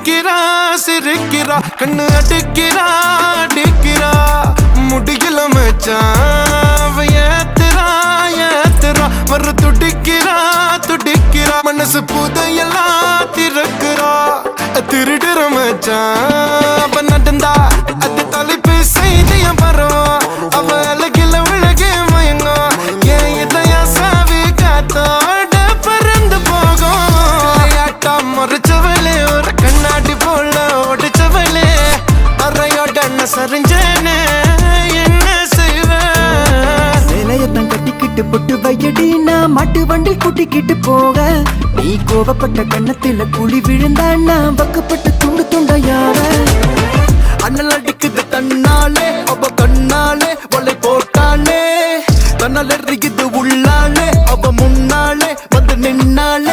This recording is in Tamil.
சிரிக்கிறா சிரிக்கிறா கண்ணு அடிக்கிறா அடிக்கிறா முடியல மச்சான் ஏத்துறா ஏத்துறா வர துடிக்கிறா துடிக்கிறா மனசு புதையெல்லாம் திறக்கிறா திருடுற மச்சான் நடந்தா அது தலைப்பு செய்திய பரவும் அவ அழகில உலகே மயங்கும் ஏன் இதயம் சாவி காத்தோட பறந்து போகும் விளையாட்டா முறைச்சவளே ஒரு கண்ணாடி போல ஒடிச்சவளே அறையோட சரிஞ்சேனே என்ன செய்வேன் சேலையத்தான் கட்டிக்கிட்டு பொட்டு வையடி நான் மாட்டு வண்டில் கூட்டிக்கிட்டு போக நீ கோவப்பட்ட கண்ணத்தில குழி விழுந்தா நான் வக்கப்பட்டு துண்டு துண்டையாவ அண்ணல் அடிக்குது தன்னாலே அவ கண்ணாலே வலை போட்டாலே தன்னால் எறியுது உள்ளாலே அவ முன்னாலே வந்து நின்னாலே